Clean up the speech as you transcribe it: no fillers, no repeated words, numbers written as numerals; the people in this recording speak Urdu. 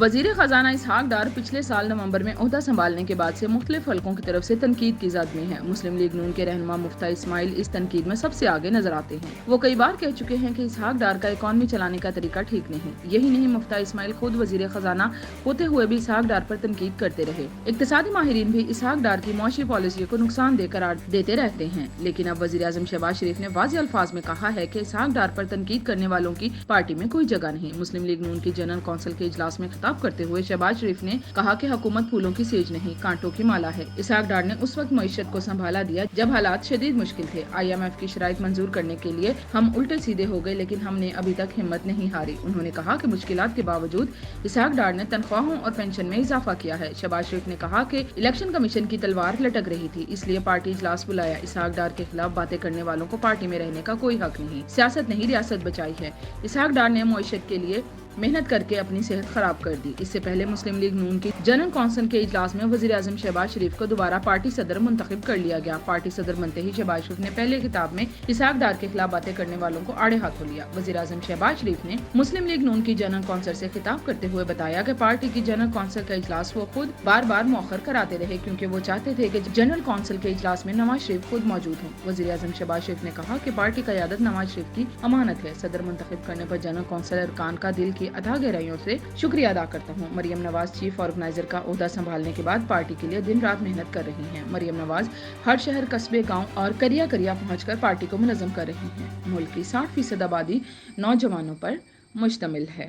وزیر خزانہ اسحاق ڈار پچھلے سال نومبر میں عہدہ سنبھالنے کے بعد سے مختلف حلقوں کی طرف سے تنقید کی زد میں ہیں۔ مسلم لیگ نون کے رہنما مفتیٰ اسماعیل اس تنقید میں سب سے آگے نظر آتے ہیں۔ وہ کئی بار کہہ چکے ہیں کہ اسحاق ڈار کا اکانومی چلانے کا طریقہ ٹھیک نہیں۔ یہی نہیں، مفتیٰ اسماعیل خود وزیر خزانہ ہوتے ہوئے بھی اسحاق ڈار پر تنقید کرتے رہے۔ اقتصادی ماہرین بھی اسحاق ڈار کی معاشی پالیسی کو نقصان دہ قرار دیتے رہتے ہیں، لیکن اب وزیر اعظم شہباز شریف نے واضح الفاظ میں کہا ہے کہ اسحاق ڈار پر تنقید کرنے والوں کی پارٹی میں کوئی جگہ نہیں۔ مسلم لیگ نون کی جنرل کونسل کے اجلاس میں خطاب کرتے ہوئے شہباز شریف نے کہا کہ حکومت پھولوں کی سیج نہیں، کانٹوں کی مالا ہے۔ اسحاق ڈار نے اس وقت معیشت کو سنبھالا دیا جب حالات شدید مشکل تھے۔ IMF کی شرائط منظور کرنے کے لیے ہم الٹے سیدھے ہو گئے، لیکن ہم نے ابھی تک ہمت نہیں ہاری۔ انہوں نے کہا کہ مشکلات کے باوجود اسحاق ڈار نے تنخواہوں اور پینشن میں اضافہ کیا ہے۔ شہباز شریف نے کہا کہ الیکشن کمیشن کی تلوار لٹک رہی تھی، اس لیے پارٹی اجلاس بلایا۔ اسحاق ڈار کے خلاف باتیں کرنے والوں کو پارٹی میں رہنے کا کوئی حق نہیں۔ سیاست نہیں، ریاست بچائی ہے۔ اسحاق ڈار نے معیشت کے لیے محنت کر کے اپنی صحت خراب کر دی۔ اس سے پہلے مسلم لیگ نون کی جنرل کونسل کے اجلاس میں وزیر اعظم شہباز شریف کو دوبارہ پارٹی صدر منتخب کر لیا گیا۔ پارٹی صدر بنتے ہی شہباز شریف نے پہلے خطاب میں اسحاق ڈار کے خلاف باتیں کرنے والوں کو آڑے ہاتھوں لیا۔ وزیر اعظم شہباز شریف نے مسلم لیگ نون کی جنرل کونسل سے خطاب کرتے ہوئے بتایا کہ پارٹی کی جنرل کونسل کا اجلاس وہ خود بار بار مؤخر کراتے رہے، کیونکہ وہ چاہتے تھے کہ جنرل کونسل کے اجلاس میں نواز شریف خود موجود ہوں۔ وزیر اعظم شہباز شریف نے کہا کہ پارٹی قیادت نواز شریف کی امانت ہے۔ صدر منتخب کرنے پر جنرل کونسل ارکان کا دل کی اتھاہ گہرائیوں سے شکریہ ادا کرتا ہوں۔ مریم نواز چیف آرگنائزر کا عہدہ سنبھالنے کے بعد پارٹی کے لیے دن رات محنت کر رہی ہیں۔ مریم نواز ہر شہر، قصبے، گاؤں اور کریا پہنچ کر پارٹی کو منظم کر رہی ہیں۔ ملک کی 60% آبادی نوجوانوں پر مشتمل ہے۔